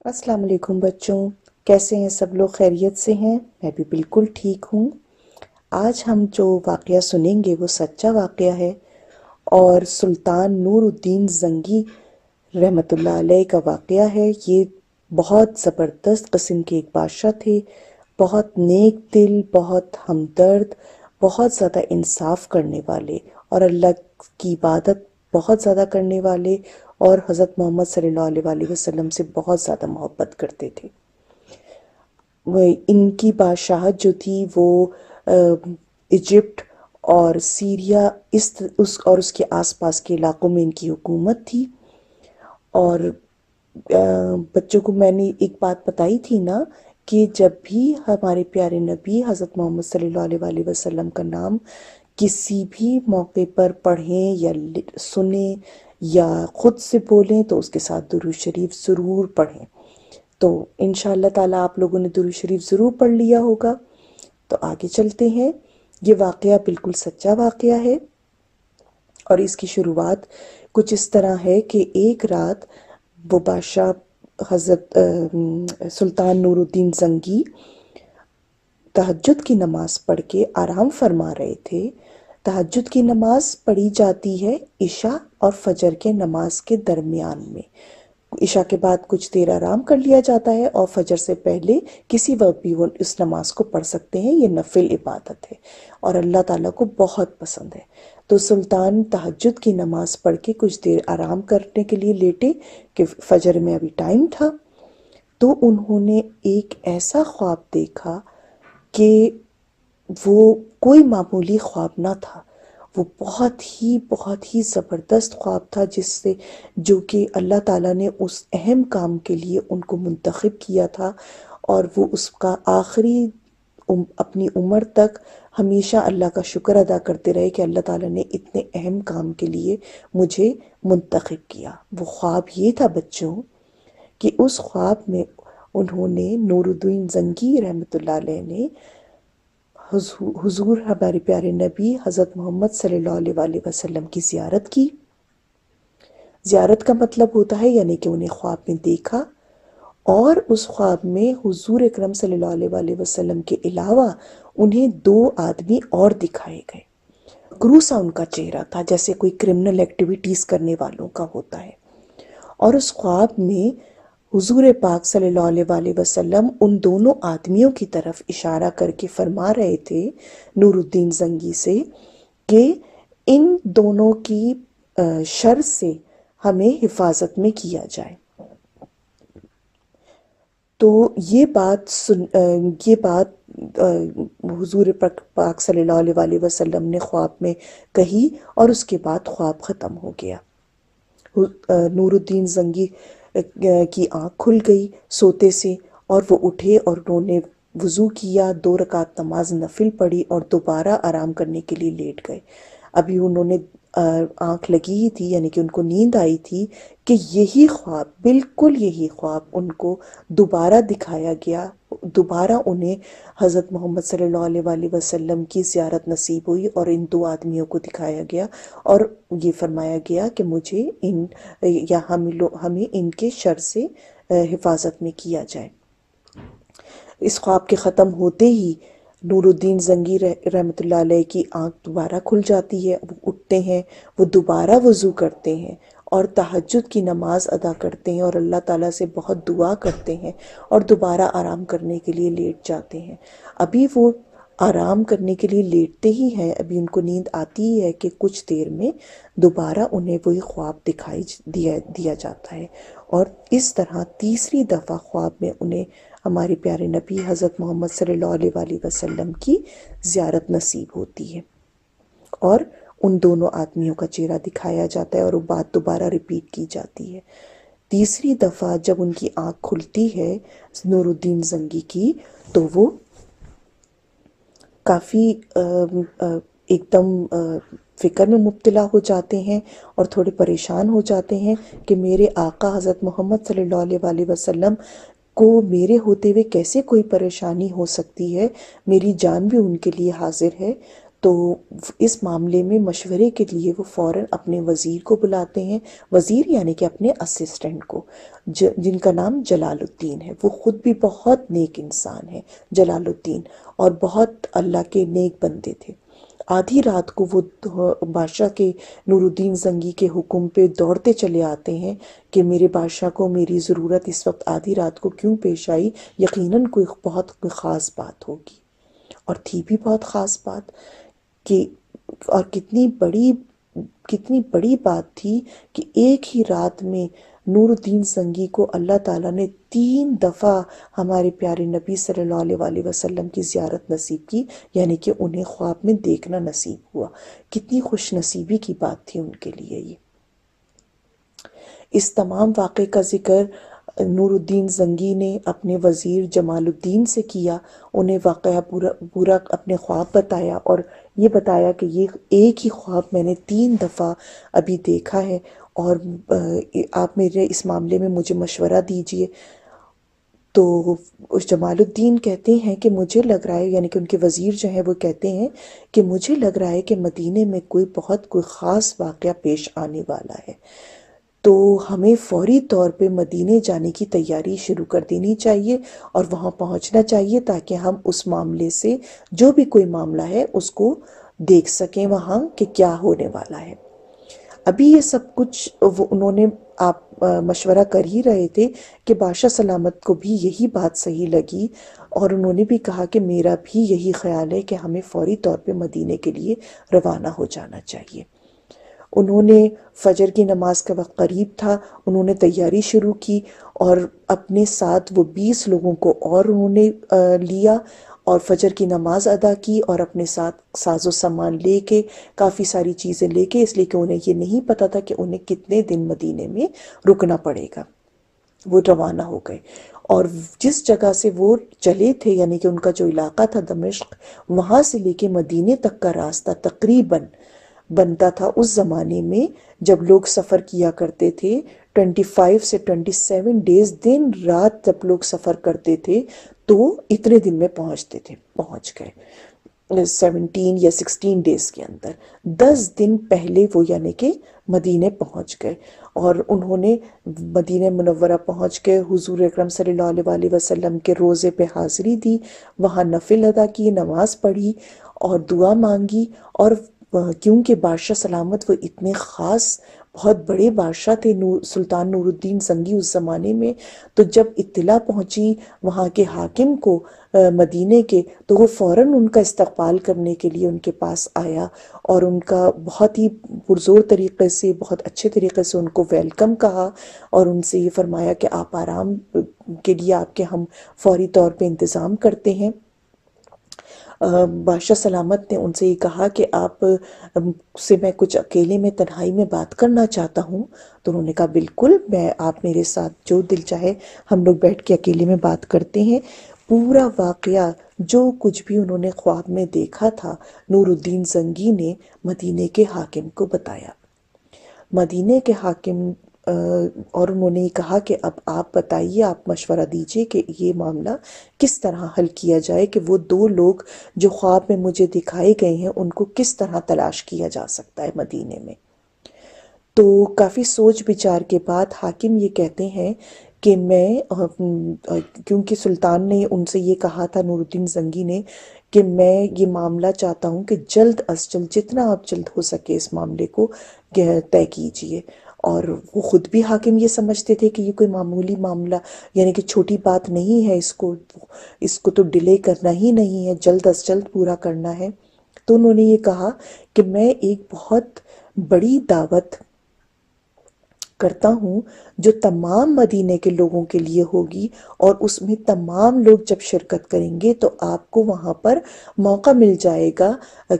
السلام علیکم بچوں، کیسے ہیں سب لوگ؟ خیریت سے ہیں؟ میں بھی بالکل ٹھیک ہوں۔ آج ہم جو واقعہ سنیں گے وہ سچا واقعہ ہے اور سلطان نور الدین زنگی رحمۃ اللہ علیہ کا واقعہ ہے۔ یہ بہت زبردست قسم کے ایک بادشاہ تھے، بہت نیک دل، بہت ہمدرد، بہت زیادہ انصاف کرنے والے اور اللہ کی عبادت بہت زیادہ کرنے والے، اور حضرت محمد صلی اللہ علیہ وآلہ وسلم سے بہت زیادہ محبت کرتے تھے۔ ان کی بادشاہت جو تھی وہ ایجپٹ اور سیریا اور اس کے آس پاس کے علاقوں میں ان کی حکومت تھی۔ اور بچوں کو میں نے ایک بات بتائی تھی نا کہ جب بھی ہمارے پیارے نبی حضرت محمد صلی اللہ علیہ وآلہ وسلم کا نام کسی بھی موقع پر پڑھیں یا سنیں یا خود سے بولیں تو اس کے ساتھ درود شریف ضرور پڑھیں۔ تو انشاءاللہ تعالیٰ آپ لوگوں نے درود شریف ضرور پڑھ لیا ہوگا۔ تو آگے چلتے ہیں۔ یہ واقعہ بالکل سچا واقعہ ہے اور اس کی شروعات کچھ اس طرح ہے کہ ایک رات وہ بادشاہ حضرت سلطان نور الدین زنگی تہجد کی نماز پڑھ کے آرام فرما رہے تھے۔ تہجد کی نماز پڑھی جاتی ہے عشاء اور فجر کے نماز کے درمیان میں۔ عشاء کے بعد کچھ دیر آرام کر لیا جاتا ہے اور فجر سے پہلے کسی وقت بھی وہ اس نماز کو پڑھ سکتے ہیں۔ یہ نفل عبادت ہے اور اللہ تعالیٰ کو بہت پسند ہے۔ تو سلطان تہجد کی نماز پڑھ کے کچھ دیر آرام کرنے کے لیے لیٹے کہ فجر میں ابھی ٹائم تھا۔ تو انہوں نے ایک ایسا خواب دیکھا کہ وہ کوئی معمولی خواب نہ تھا، وہ بہت ہی زبردست خواب تھا جو کہ اللہ تعالیٰ نے اس اہم کام کے لیے ان کو منتخب کیا تھا، اور وہ اس کا آخری اپنی عمر تک ہمیشہ اللہ کا شکر ادا کرتے رہے کہ اللہ تعالیٰ نے اتنے اہم کام کے لیے مجھے منتخب کیا۔ وہ خواب یہ تھا بچوں کہ اس خواب میں انہوں نے نور الدین زنگی رحمۃ اللہ علیہ نے حضور ہمارے پیارے نبی حضرت محمد صلی اللہ علیہ وآلہ وسلم کی زیارت کی۔ زیارت کا مطلب ہوتا ہے یعنی کہ انہیں خواب میں دیکھا، اور اس خواب میں حضور اکرم صلی اللہ علیہ وآلہ وسلم کے علاوہ انہیں 2 آدمی اور دکھائے گئے۔ گروسا ان کا چہرہ تھا، جیسے کوئی کرمنل ایکٹیویٹیز کرنے والوں کا ہوتا ہے، اور اس خواب میں حضور پاک صلی اللہ علیہ وآلہ وسلم ان دونوں آدمیوں کی طرف اشارہ کر کے فرما رہے تھے نور الدین زنگی سے کہ ان دونوں کی شر سے ہمیں حفاظت میں کیا جائے۔ تو یہ بات حضور پاک صلی اللہ علیہ وآلہ وسلم نے خواب میں کہی اور اس کے بعد خواب ختم ہو گیا۔ نور الدین زنگی کی آنکھ کھل گئی سوتے سے، اور وہ اٹھے اور انہوں نے وضو کیا، 2 رکعت نماز نفل پڑھی اور دوبارہ آرام کرنے کے لیے لیٹ گئے۔ ابھی انہوں نے آنکھ لگی ہی تھی، یعنی کہ ان کو نیند آئی تھی کہ یہی خواب، بالکل یہی خواب ان کو دوبارہ دکھایا گیا۔ دوبارہ انہیں حضرت محمد صلی اللہ علیہ وآلہ وسلم کی زیارت نصیب ہوئی اور ان 2 آدمیوں کو دکھایا گیا اور یہ فرمایا گیا کہ مجھے ہمیں ان کے شر سے حفاظت میں کیا جائے۔ اس خواب کے ختم ہوتے ہی نور الدین زنگی رحمۃ اللہ علیہ کی آنکھ دوبارہ کھل جاتی ہے، وہ اٹھتے ہیں، وہ دوبارہ وضو کرتے ہیں اور تہجد کی نماز ادا کرتے ہیں اور اللہ تعالیٰ سے بہت دعا کرتے ہیں اور دوبارہ آرام کرنے کے لیے لیٹ جاتے ہیں۔ ابھی وہ آرام کرنے کے لیے لیٹتے ہی ہیں، ابھی ان کو نیند آتی ہی ہے کہ کچھ دیر میں دوبارہ انہیں وہی خواب دکھائی دیا جاتا ہے، اور اس طرح تیسری دفعہ خواب میں انہیں ہمارے پیارے نبی حضرت محمد صلی اللہ علیہ وآلہ وسلم کی زیارت نصیب ہوتی ہے اور ان دونوں آدمیوں کا چہرہ دکھایا جاتا ہے اور وہ بات دوبارہ ریپیٹ کی جاتی ہے۔ تیسری دفعہ جب ان کی آنکھ کھلتی ہے نور الدین زنگی کی، تو وہ کافی ایک دم فکر میں مبتلا ہو جاتے ہیں اور تھوڑے پریشان ہو جاتے ہیں کہ میرے آقا حضرت محمد صلی اللہ علیہ وآلہ وسلم کو میرے ہوتے ہوئے کیسے کوئی پریشانی ہو سکتی ہے، میری جان بھی ان کے لیے حاضر ہے۔ تو اس معاملے میں مشورے کے لیے وہ فوراً اپنے وزیر کو بلاتے ہیں، وزیر یعنی کہ اپنے اسسٹنٹ کو، جن کا نام جلال الدین ہے۔ وہ خود بھی بہت نیک انسان ہے جلال الدین، اور بہت اللہ کے نیک بندے تھے۔ آدھی رات کو وہ بادشاہ کے نور الدین زنگی کے حکم پہ دوڑتے چلے آتے ہیں کہ میرے بادشاہ کو میری ضرورت اس وقت آدھی رات کو کیوں پیش آئی، یقیناً کوئی بہت خاص بات ہوگی۔ اور تھی بھی بہت خاص بات کہ، اور کتنی بڑی بات تھی کہ ایک ہی رات میں نور الدین زنگی کو اللہ تعالیٰ نے 3 دفعہ ہمارے پیارے نبی صلی اللہ علیہ وسلم کی زیارت نصیب کی، یعنی کہ انہیں خواب میں دیکھنا نصیب ہوا۔ کتنی خوش نصیبی کی بات تھی ان کے لیے یہ۔ اس تمام واقعے کا ذکر نور الدین زنگی نے اپنے وزیر جمال الدین سے کیا، انہیں واقعہ پورا اپنے خواب بتایا، اور یہ بتایا کہ یہ ایک ہی خواب میں نے 3 دفعہ ابھی دیکھا ہے، اور آپ میرے اس معاملے میں مجھے مشورہ دیجئے۔ تو جمال الدین کہتے ہیں کہ مجھے لگ رہا ہے، یعنی کہ ان کے وزیر جو ہیں وہ کہتے ہیں کہ مجھے لگ رہا ہے کہ مدینے میں کوئی خاص واقعہ پیش آنے والا ہے، تو ہمیں فوری طور پہ مدینے جانے کی تیاری شروع کر دینی چاہیے اور وہاں پہنچنا چاہیے، تاکہ ہم اس معاملے سے جو بھی کوئی معاملہ ہے اس کو دیکھ سکیں وہاں کہ کیا ہونے والا ہے۔ ابھی یہ سب کچھ انہوں نے مشورہ کر ہی رہے تھے کہ بادشاہ سلامت کو بھی یہی بات صحیح لگی، اور انہوں نے بھی کہا کہ میرا بھی یہی خیال ہے کہ ہمیں فوری طور پہ مدینے کے لیے روانہ ہو جانا چاہیے۔ انہوں نے فجر کی نماز کا وقت قریب تھا، انہوں نے تیاری شروع کی، اور اپنے ساتھ وہ 20 لوگوں کو اور انہوں نے لیا، اور فجر کی نماز ادا کی، اور اپنے ساتھ ساز و سامان لے کے، کافی ساری چیزیں لے کے، اس لیے کہ انہیں یہ نہیں پتا تھا کہ انہیں کتنے دن مدینے میں رکنا پڑے گا۔ وہ روانہ ہو گئے، اور جس جگہ سے وہ چلے تھے، یعنی کہ ان کا جو علاقہ تھا دمشق، وہاں سے لے کے مدینے تک کا راستہ تقریباً بنتا تھا اس زمانے میں جب لوگ سفر کیا کرتے تھے 25 سے 27 ڈیز، دن رات جب لوگ سفر کرتے تھے تو اتنے دن میں پہنچ گئے 17 یا 16 ڈیز کے اندر۔ 10 دن پہلے وہ یعنی کہ مدینے پہنچ گئے، اور انہوں نے مدینہ منورہ پہنچ کے حضور اکرم صلی اللہ علیہ وسلم کے روضے پہ حاضری دی، وہاں نفل ادا کی، نماز پڑھی اور دعا مانگی۔ اور کیونکہ بادشاہ سلامت وہ اتنے خاص بہت بڑے بادشاہ تھے سلطان نور الدین زنگی اس زمانے میں، تو جب اطلاع پہنچی وہاں کے حاکم کو مدینے کے، تو وہ فوراً ان کا استقبال کرنے کے لیے ان کے پاس آیا، اور ان کا بہت ہی پرزور طریقے سے، بہت اچھے طریقے سے ان کو ویلکم کہا، اور ان سے یہ فرمایا کہ آپ آرام کے لیے آپ کے ہم فوری طور پہ انتظام کرتے ہیں۔ بادشاہ سلامت نے ان سے یہ کہا کہ آپ سے میں کچھ اکیلے میں تنہائی میں بات کرنا چاہتا ہوں، تو انہوں نے کہا بالکل، آپ میرے ساتھ جو دل چاہے ہم لوگ بیٹھ کے اکیلے میں بات کرتے ہیں۔ پورا واقعہ جو کچھ بھی انہوں نے خواب میں دیکھا تھا نور الدین زنگی نے مدینے کے حاکم کو بتایا۔ مدینے کے حاکم اور انہوں نے کہا کہ اب آپ بتائیے، آپ مشورہ دیجئے کہ یہ معاملہ کس طرح حل کیا جائے، کہ وہ 2 لوگ جو خواب میں مجھے دکھائے گئے ہیں ان کو کس طرح تلاش کیا جا سکتا ہے مدینے میں۔ تو کافی سوچ بچار کے بعد حاکم یہ کہتے ہیں کہ کیونکہ سلطان نے ان سے یہ کہا تھا نور الدین زنگی نے کہ میں یہ معاملہ چاہتا ہوں کہ جلد از جلد، جتنا آپ جلد ہو سکے اس معاملے کو طے کیجئے۔ اور وہ خود بھی حاکم یہ سمجھتے تھے کہ یہ کوئی معمولی معاملہ، یعنی کہ چھوٹی بات نہیں ہے، اس کو تو ڈیلے کرنا ہی نہیں ہے، جلد از جلد پورا کرنا ہے۔ تو انہوں نے یہ کہا کہ میں ایک بہت بڑی دعوت کرتا ہوں جو تمام مدینے کے لوگوں کے لیے ہوگی، اور اس میں تمام لوگ جب شرکت کریں گے تو آپ کو وہاں پر موقع مل جائے گا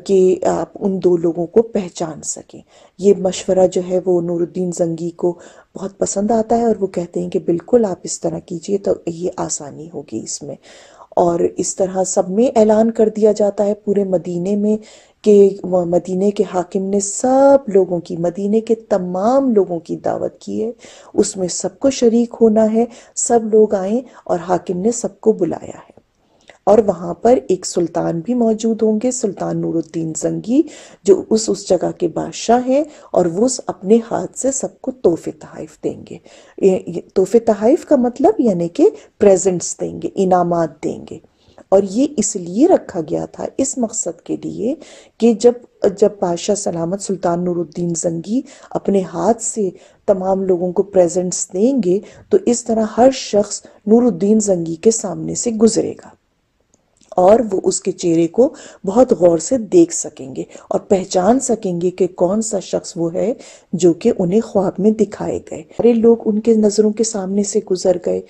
کہ آپ ان 2 لوگوں کو پہچان سکیں۔ یہ مشورہ جو ہے وہ نور الدین زنگی کو بہت پسند آتا ہے، اور وہ کہتے ہیں کہ بالکل آپ اس طرح کیجئے تو یہ آسانی ہوگی اس میں۔ اور اس طرح سب میں اعلان کر دیا جاتا ہے پورے مدینے میں کہ مدینے کے حاکم نے سب لوگوں کی، مدینے کے تمام لوگوں کی دعوت کی ہے، اس میں سب کو شریک ہونا ہے، سب لوگ آئیں، اور حاکم نے سب کو بلایا ہے۔ اور وہاں پر ایک سلطان بھی موجود ہوں گے، سلطان نور الدین زنگی، جو اس جگہ کے بادشاہ ہیں، اور وہ اپنے ہاتھ سے سب کو تحفے تحائف دیں گے۔ تحفے تحائف کا مطلب یعنی کہ پریزنٹس دیں گے، انعامات دیں گے۔ اور یہ اس لیے رکھا گیا تھا، اس مقصد کے لیے کہ جب بادشاہ سلامت سلطان نور الدین زنگی اپنے ہاتھ سے تمام لوگوں کو پریزنٹس دیں گے تو اس طرح ہر شخص نور الدین زنگی کے سامنے سے گزرے گا اور وہ اس کے چہرے کو بہت غور سے دیکھ سکیں گے اور پہچان سکیں گے کہ کون سا شخص وہ ہے جو کہ انہیں خواب میں دکھائے گئے۔ سارے لوگ ان کے نظروں کے سامنے سے گزر گئے۔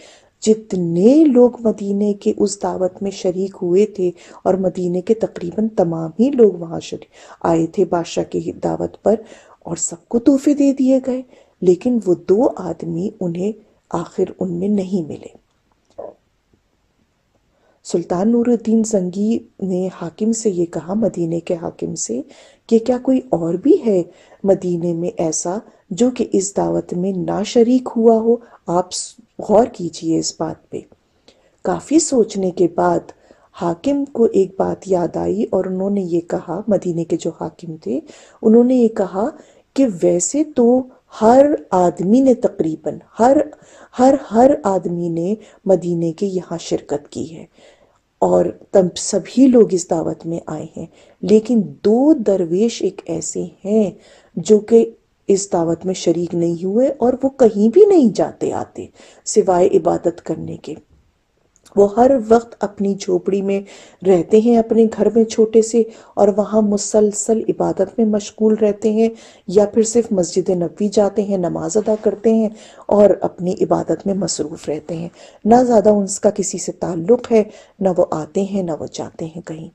جتنے لوگ مدینے کے اس دعوت میں شریک ہوئے تھے، اور مدینے کے تقریباً تمام ہی لوگ وہاں آئے تھے بادشاہ کی دعوت پر، اور سب کو تحفے دے دیے گئے، لیکن وہ 2 آدمی انہیں آخر ان میں نہیں ملے۔ سلطان نور الدین زنگی نے حاکم سے یہ کہا، مدینے کے حاکم سے، کہ کیا کوئی اور بھی ہے مدینے میں ایسا جو کہ اس دعوت میں نہ شریک ہوا ہو؟ آپ غور کیجئے اس بات پہ۔ کافی سوچنے کے بعد حاکم کو ایک بات یاد آئی، اور انہوں نے یہ کہا، مدینے کے جو حاکم تھے انہوں نے یہ کہا کہ ویسے تو ہر آدمی نے تقریباً ہر آدمی نے مدینے کے یہاں شرکت کی ہے، اور تب سبھی لوگ اس دعوت میں آئے ہیں، لیکن 2 درویش ایک ایسے ہیں جو کہ اس دعوت میں شریک نہیں ہوئے، اور وہ کہیں بھی نہیں جاتے آتے سوائے عبادت کرنے کے۔ وہ ہر وقت اپنی جھوپڑی میں رہتے ہیں، اپنے گھر میں چھوٹے سے، اور وہاں مسلسل عبادت میں مشغول رہتے ہیں، یا پھر صرف مسجد نبوی جاتے ہیں، نماز ادا کرتے ہیں اور اپنی عبادت میں مصروف رہتے ہیں۔ نہ زیادہ ان کا کسی سے تعلق ہے، نہ وہ آتے ہیں نہ وہ جاتے ہیں کہیں۔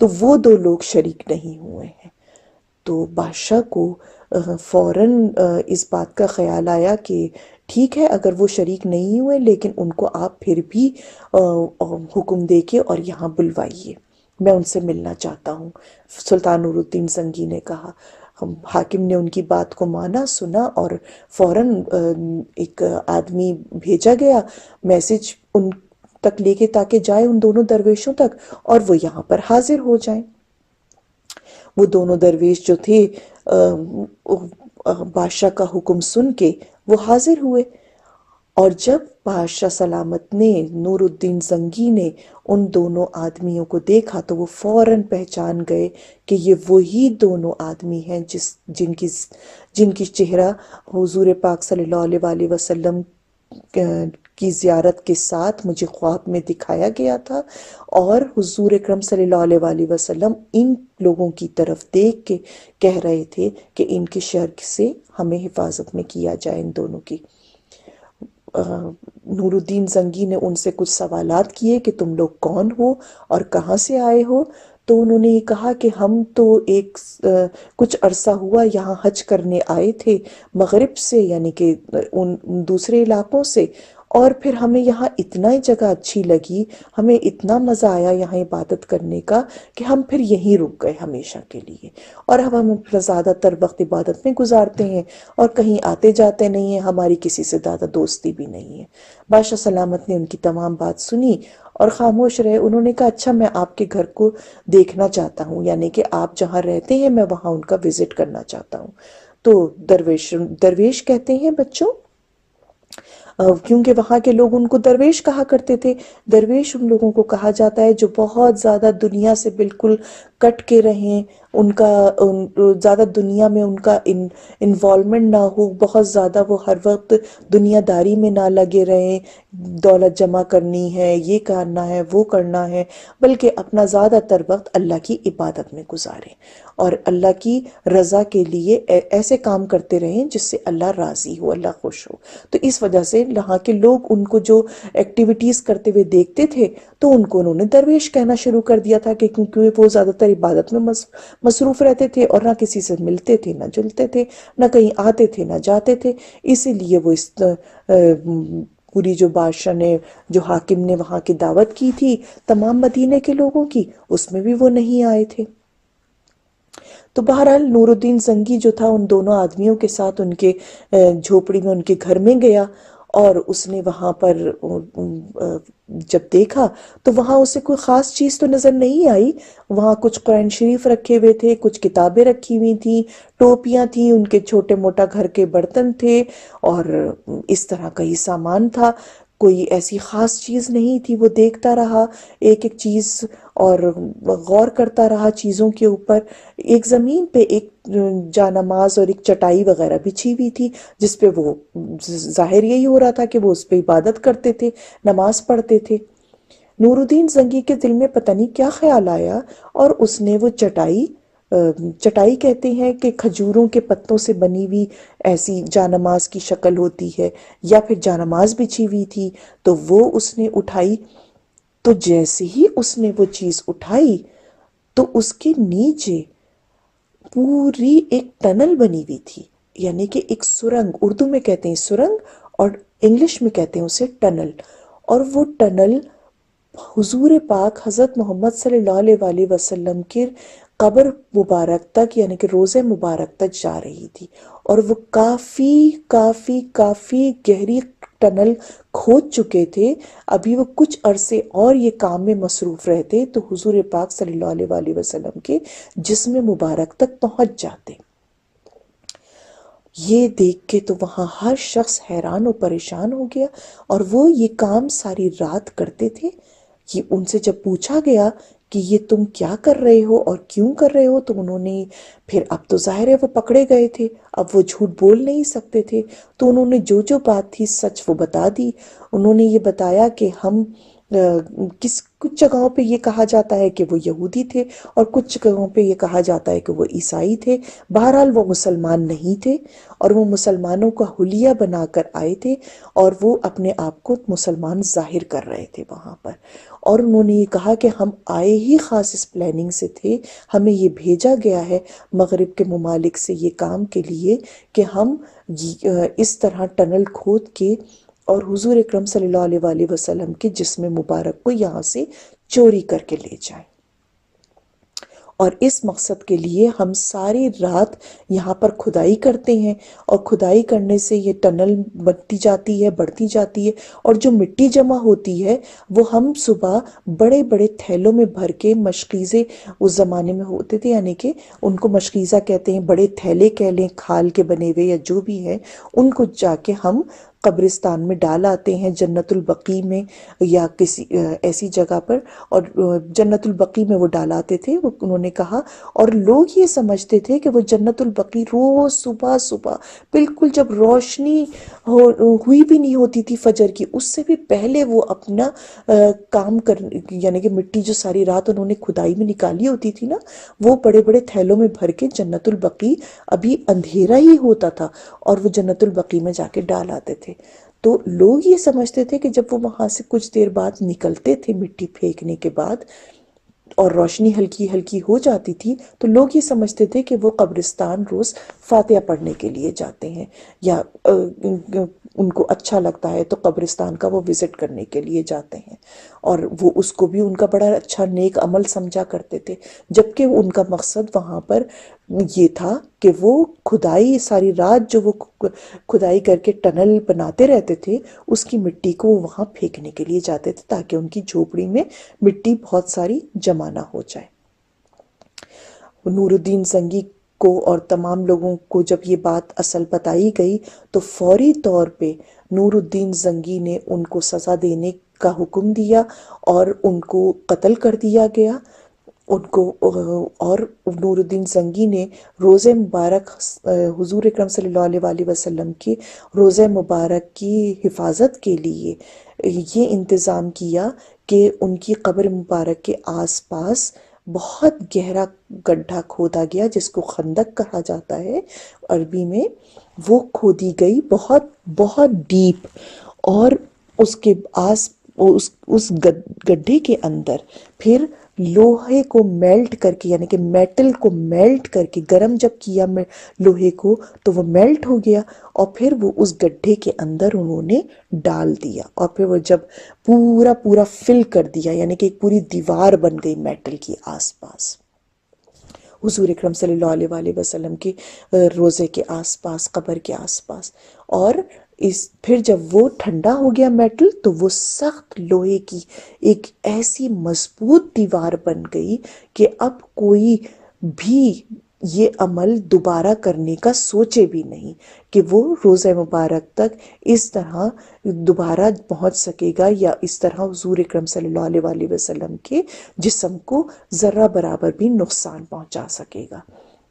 تو وہ 2 لوگ شریک نہیں ہوئے ہیں۔ تو بادشاہ کو فوراً اس بات کا خیال آیا کہ ٹھیک ہے، اگر وہ شریک نہیں ہوئے لیکن ان کو آپ پھر بھی حکم دے کے اور یہاں بلوائیے، میں ان سے ملنا چاہتا ہوں۔ سلطان نور الدین زنگی نے کہا۔ حاکم نے ان کی بات کو مانا، سنا، اور فوراً ایک آدمی بھیجا گیا میسج ان تک لے کے، تاکہ جائے ان دونوں درویشوں تک اور وہ یہاں پر حاضر ہو جائیں۔ وہ دونوں درویش جو تھے بادشاہ کا حکم سن کے وہ حاضر ہوئے، اور جب بادشاہ سلامت نے، نور الدین زنگی نے ان دونوں آدمیوں کو دیکھا تو وہ فوراً پہچان گئے کہ یہ وہی دونوں آدمی ہیں جن کی چہرہ حضور پاک صلی اللہ علیہ وسلم کی زیارت کے ساتھ مجھے خواب میں دکھایا گیا تھا، اور حضور اکرم صلی اللہ علیہ وسلم ان لوگوں کی طرف دیکھ کے کہہ رہے تھے کہ ان کے شر سے ہمیں حفاظت میں کیا جائے ان دونوں کی۔ نور الدین زنگی نے ان سے کچھ سوالات کیے کہ تم لوگ کون ہو اور کہاں سے آئے ہو؟ تو انہوں نے یہ کہا کہ ہم تو کچھ عرصہ ہوا یہاں حج کرنے آئے تھے مغرب سے، یعنی کہ ان دوسرے علاقوں سے، اور پھر ہمیں یہاں اتنا ہی جگہ اچھی لگی، ہمیں اتنا مزہ آیا یہاں عبادت کرنے کا کہ ہم پھر یہیں رک گئے ہمیشہ کے لیے، اور اب ہم اپنا زیادہ تر وقت عبادت میں گزارتے ہیں اور کہیں آتے جاتے نہیں ہیں، ہماری کسی سے زیادہ دوستی بھی نہیں ہے۔ بادشاہ سلامت نے ان کی تمام بات سنی اور خاموش رہے۔ انہوں نے کہا اچھا، میں آپ کے گھر کو دیکھنا چاہتا ہوں، یعنی کہ آپ جہاں رہتے ہیں میں وہاں ان کا وزٹ کرنا چاہتا ہوں۔ تو درویش کہتے ہیں بچوں، کیونکہ وہاں کے لوگ ان کو درویش کہا کرتے تھے۔ درویش ان لوگوں کو کہا جاتا ہے جو بہت زیادہ دنیا سے بالکل کٹ کے رہیں، زیادہ دنیا میں ان کا انوالومنٹ نہ ہو، بہت زیادہ وہ ہر وقت دنیا داری میں نہ لگے رہیں، دولت جمع کرنی ہے، یہ کرنا ہے، وہ کرنا ہے، بلکہ اپنا زیادہ تر وقت اللہ کی عبادت میں گزاریں اور اللہ کی رضا کے لیے ایسے کام کرتے رہیں جس سے اللہ راضی ہو، اللہ خوش ہو۔ تو اس وجہ سے یہاں کے لوگ ان کو جو ایکٹیویٹیز کرتے ہوئے دیکھتے تھے تو ان کو انہوں نے درویش کہنا شروع کر دیا تھا، کہ کیونکہ وہ زیادہ تر عبادت میں مصروف رہتے تھے اور نہ کسی سے ملتے تھے نہ جلتے تھے، نہ کہیں آتے تھے نہ جاتے تھے، اسی لیے وہ اس پوری جو بادشاہ نے، جو حاکم نے وہاں کی دعوت کی تھی تمام مدینے کے لوگوں کی، اس میں بھی وہ نہیں آئے تھے۔ تو بہرحال نور الدین زنگی جو تھا ان دونوں آدمیوں کے ساتھ ان کے جھوپڑی میں، ان کے گھر میں گیا، اور اس نے وہاں پر جب دیکھا تو وہاں اسے کوئی خاص چیز تو نظر نہیں آئی. وہاں کچھ قرآن شریف رکھے ہوئے تھے، کچھ کتابیں رکھی ہوئی تھیں، ٹوپیاں تھیں، ان کے چھوٹے موٹا گھر کے برتن تھے، اور اس طرح کا ہی سامان تھا. کوئی ایسی خاص چیز نہیں تھی. وہ دیکھتا رہا ایک ایک چیز اور غور کرتا رہا چیزوں کے اوپر. ایک زمین پہ ایک جانماز اور ایک چٹائی وغیرہ بچھی ہوئی تھی، جس پہ وہ ظاہر یہی ہو رہا تھا کہ وہ اس پہ عبادت کرتے تھے، نماز پڑھتے تھے. نور الدین زنگی کے دل میں پتہ نہیں کیا خیال آیا، اور اس نے وہ چٹائی کہتے ہیں کہ کھجوروں کے پتوں سے بنی ہوئی ایسی جانماز کی شکل ہوتی ہے، یا پھر جانماز بچھی ہوئی تھی، تو وہ اس نے اٹھائی. تو جیسے ہی اس نے وہ چیز اٹھائی تو اس کے نیچے پوری ایک ٹنل بنی ہوئی تھی، یعنی کہ ایک سرنگ. اردو میں کہتے ہیں سرنگ، اور انگلش میں کہتے ہیں اسے ٹنل. اور وہ ٹنل حضور پاک حضرت محمد صلی اللہ علیہ وآلہ وسلم کے قبر مبارک تک، یعنی کہ روضہ مبارک تک جا رہی تھی. اور وہ کافی کافی کافی گہری ٹنل کھود چکے تھے. ابھی وہ کچھ عرصے اور یہ کام میں مصروف رہتے تو حضور پاک صلی اللہ علیہ وآلہ وسلم کے جسم مبارک تک پہنچ جاتے. یہ دیکھ کے تو وہاں ہر شخص حیران و پریشان ہو گیا. اور وہ یہ کام ساری رات کرتے تھے. یہ ان سے جب پوچھا گیا کہ یہ تم کیا کر رہے ہو اور کیوں کر رہے ہو، تو انہوں نے پھر، اب تو ظاہر ہے وہ پکڑے گئے تھے، اب وہ جھوٹ بول نہیں سکتے تھے، تو انہوں نے جو جو بات تھی سچ وہ بتا دی. انہوں نے یہ بتایا کہ ہم کچھ جگہوں پہ یہ کہا جاتا ہے کہ وہ یہودی تھے، اور کچھ جگہوں پہ یہ کہا جاتا ہے کہ وہ عیسائی تھے. بہرحال وہ مسلمان نہیں تھے، اور وہ مسلمانوں کا حلیہ بنا کر آئے تھے، اور وہ اپنے آپ کو مسلمان ظاہر کر رہے تھے وہاں پر. اور انہوں نے یہ کہا کہ ہم آئے ہی خاص اس پلاننگ سے تھے، ہمیں یہ بھیجا گیا ہے مغرب کے ممالک سے یہ کام کے لیے کہ ہم اس طرح ٹنل کھود کے اور حضور اکرم صلی اللہ علیہ وآلہ وسلم کے جسم مبارک کو یہاں سے چوری کر کے لے جائیں. اور اس مقصد کے لیے ہم ساری رات یہاں پر کھدائی کرتے ہیں، اور کھدائی کرنے سے یہ ٹنل بنتی جاتی ہے، بڑھتی جاتی ہے، اور جو مٹی جمع ہوتی ہے وہ ہم صبح بڑے بڑے تھیلوں میں بھر کے، مشکیزے اس زمانے میں ہوتے تھے، یعنی کہ ان کو مشکیزہ کہتے ہیں، بڑے تھیلے کہہ لیں، کھال کے بنے ہوئے یا جو بھی ہے، ان کو جا کے ہم قبرستان میں ڈال آتے ہیں، جنت البقیع میں یا کسی ایسی جگہ پر. اور جنت البقیع میں وہ ڈالاتے تھے، وہ انہوں نے کہا. اور لوگ یہ سمجھتے تھے کہ وہ جنت البقیع روز صبح صبح بالکل جب روشنی ہوئی بھی نہیں ہوتی تھی فجر کی، اس سے بھی پہلے وہ اپنا کام یعنی کہ مٹی جو ساری رات انہوں نے کھدائی میں نکالی ہوتی تھی نا، وہ بڑے بڑے تھیلوں میں بھر کے جنت البقیع، ابھی اندھیرا ہی ہوتا تھا، اور وہ جنت البقیع میں جا کے ڈال آتے تھے. تو لوگ یہ سمجھتے تھے کہ جب وہ وہاں سے کچھ دیر بعد نکلتے تھے مٹی پھینکنے کے بعد، اور روشنی ہلکی ہلکی ہو جاتی تھی، تو لوگ یہ سمجھتے تھے کہ وہ قبرستان روز فاتحہ پڑھنے کے لیے جاتے ہیں، یا ان کو اچھا لگتا ہے تو قبرستان کا وہ وزٹ کرنے کے لیے جاتے ہیں، اور وہ اس کو بھی ان کا بڑا اچھا نیک عمل سمجھا کرتے تھے. جبکہ ان کا مقصد وہاں پر یہ تھا کہ وہ کھدائی ساری رات جو وہ کھدائی کر کے ٹنل بناتے رہتے تھے، اس کی مٹی کو وہاں پھینکنے کے لیے جاتے تھے، تاکہ ان کی جھوپڑی میں مٹی بہت ساری جمع نہ ہو جائے. نور الدین زنگی کو اور تمام لوگوں کو جب یہ بات اصل بتائی گئی تو فوری طور پہ نور الدین زنگی نے ان کو سزا دینے کا حکم دیا، اور ان کو قتل کر دیا گیا. ان کو، اور نور الدین زنگی نے روزہ مبارک حضور اکرم صلی اللہ علیہ وآلہ وسلم کی روزہ مبارک کی حفاظت کے لیے یہ انتظام کیا کہ ان کی قبر مبارک کے آس پاس بہت گہرا گڈھا کھودا گیا، جس کو خندق کہا جاتا ہے عربی میں. وہ کھودی گئی بہت بہت ڈیپ، اور اس کے اس گڈھے کے اندر پھر لوہے کو میلٹ کر کے، یعنی کہ میٹل کو میلٹ کر کے، گرم جب کیا لوہے کو تو وہ میلٹ ہو گیا، اور پھر وہ اس گڈھے کے اندر انہوں نے ڈال دیا، اور پھر وہ جب پورا پورا فل کر دیا، یعنی کہ ایک پوری دیوار بن گئی میٹل کی آس پاس حضور اکرم صلی اللہ علیہ وآلہ وسلم کے روزے کے آس پاس، قبر کے آس پاس. اور پھر جب وہ ٹھنڈا ہو گیا میٹل تو وہ سخت لوہے کی ایک ایسی مضبوط دیوار بن گئی کہ اب کوئی بھی یہ عمل دوبارہ کرنے کا سوچے بھی نہیں کہ وہ روزہ مبارک تک اس طرح دوبارہ پہنچ سکے گا، یا اس طرح حضور اکرم صلی اللہ علیہ وآلہ وسلم کے جسم کو ذرہ برابر بھی نقصان پہنچا سکے گا۔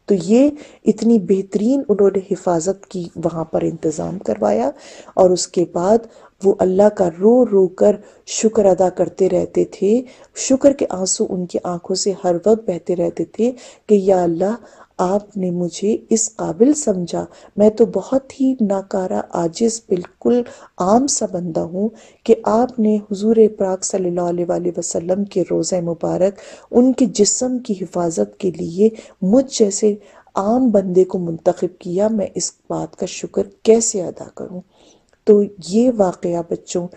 تو یہ اتنی بہترین انہوں نے حفاظت کی وہاں پر انتظام کروایا، اور اس کے بعد وہ اللہ کا رو رو کر شکر ادا کرتے رہتے تھے، شکر کے آنسو ان کی آنکھوں سے ہر وقت بہتے رہتے تھے کہ یا اللہ آپ نے مجھے اس قابل سمجھا، میں تو بہت ہی ناکارہ عاجز بالکل عام سا بندہ ہوں، کہ آپ نے حضور پاک صلی اللہ علیہ وآلہ وسلم کے روزہ مبارک ان کے جسم کی حفاظت کے لیے مجھ جیسے عام بندے کو منتخب کیا، میں اس بات کا شکر کیسے ادا کروں۔ تو یہ واقعہ بچوں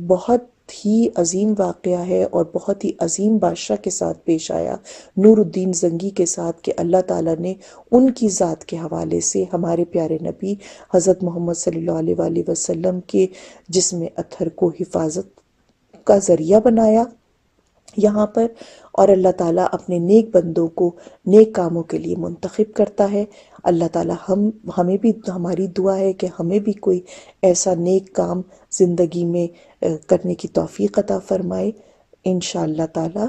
بہت ہی عظیم واقعہ ہے، اور بہت ہی عظیم بادشاہ کے ساتھ پیش آیا، نور الدین زنگی کے ساتھ، کہ اللہ تعالیٰ نے ان کی ذات کے حوالے سے ہمارے پیارے نبی حضرت محمد صلی اللہ علیہ وآلہ وسلم کے جسم اطہر کو حفاظت کا ذریعہ بنایا یہاں پر، اور اللہ تعالیٰ اپنے نیک بندوں کو نیک کاموں کے لیے منتخب کرتا ہے۔ اللہ تعالیٰ ہمیں بھی، ہماری دعا ہے کہ ہمیں بھی کوئی ایسا نیک کام زندگی میں کرنے کی توفیق عطا فرمائے انشاء اللہ تعالیٰ۔